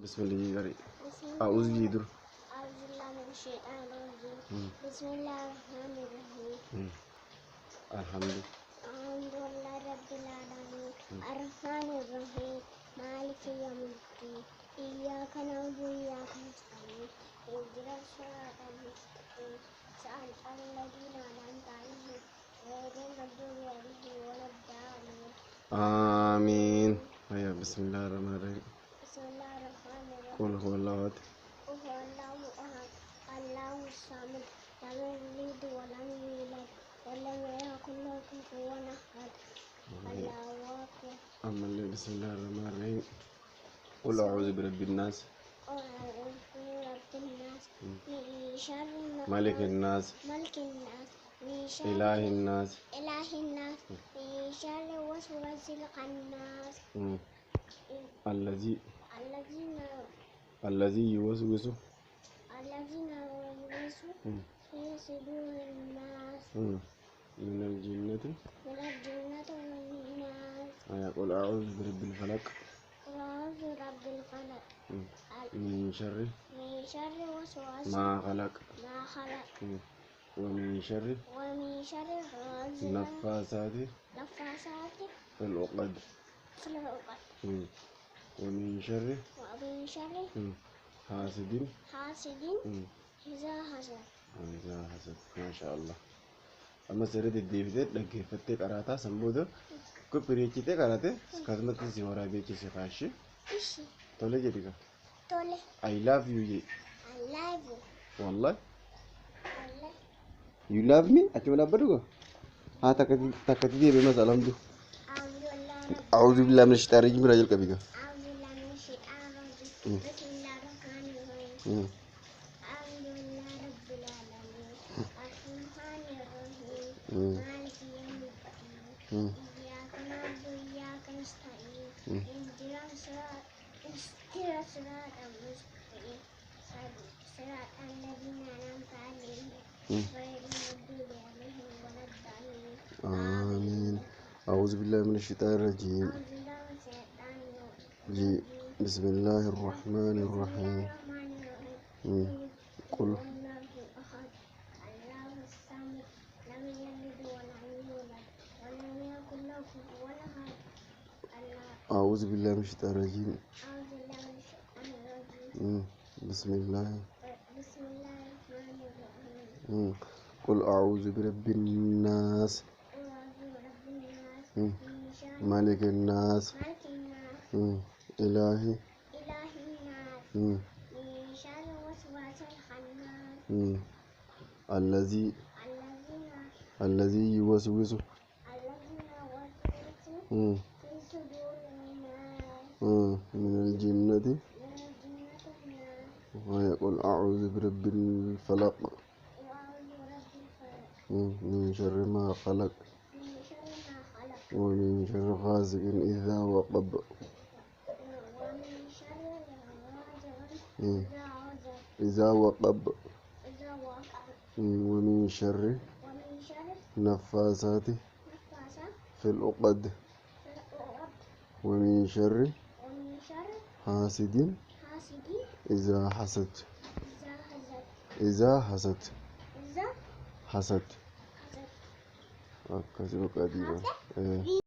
بسم الله يقري بسم أعوذ الله بيدر أعوذ بالله من الشيطان الرجيم. بسم الله الرحمن الرحيم. الحمد الحمد لله رب العالمين الرحمن الرحيم مالك يوم الدين إياك نعبد وإياك نستعين اهدنا الصراط المستقيم صراط الذين أنعمت عليهم غير المغضوب عليهم ولا الضالين. آمين. هيا بسم الله الرحمن الرحيم. بسم الله الرحمن الرحيم. قل هو الله أحد. قل هو الله أحد الله الصمد لم يلد ولم يولد ولم يكن له كفوا أحد. الله أكبر. أما بسم الله الرحمن الرحيم. قل أعوذ برب الناس قل أعوذ برب الناس من شر ملك الناس ملك الناس من شر إله الناس إله الناس من شر وسواس الخناس الذي الذين يوسوس يوسوس في صدور الناس من الجنة والناس. قل أعوذ برب الفلق قل أعوذ برب الفلق من شر وسواس ما خلق ومن شر غاسق النفاثات في العقد ومن شر حاسد إذا حسد. ما شاء الله. أما سيرة الديفيد لقي فتك أراتا سمبوده كبريتي كاراتي كازمت زيورا بيتي سفاشي إيشي تولي جديك تولي I love you I love you. والله والله you love me أتمنى أبدو ها تكتي دي بمسألة أمدو أعوذ بالله من الشيطان الرجيم رجل كبيرة أعوذ بالله من الشيطان الرجيم. بسم الله الرحمن الرحيم. الحمد لله رب العالمين الرحمن الرحيم مالك يوم الدين إياك نعبد وإياك نستعين اهدنا الصراط المستقيم صراط الذين أنعمت عليهم غير المغضوب عليهم ولا الضالين. آمين. أعوذ بالله من الشيطان الرجيم. أعوذ بالله من الشيطان الرجيم. بسم الله الرحمن الرحيم. الرحمن الرحيم. قل الله أحد الله الصمد لم يلد ولم يولد ولم يكن له كفوا أحد. أعوذ بالله من الشيطان الرجيم. أعوذ بالله من الشيطان الرجيم. بسم الله الرحمن الرحيم. قل أعوذ برب الناس قل أعوذ برب الناس من شر ملك الناس ملك الناس إله الناس من شر وسواس الخناس الذي يوسوس في صدور الناس من الجنة والناس. ويقول أعوذ برب الفلق وأعوذ برب الفلق من شر ما خلق من شر ما خلق ومن شر غاسق إذا وقب ومن شر غاسق إذا وقب إذا وقب ومن شر النفاثات في العقد ومن شر حاسد إذا حسد.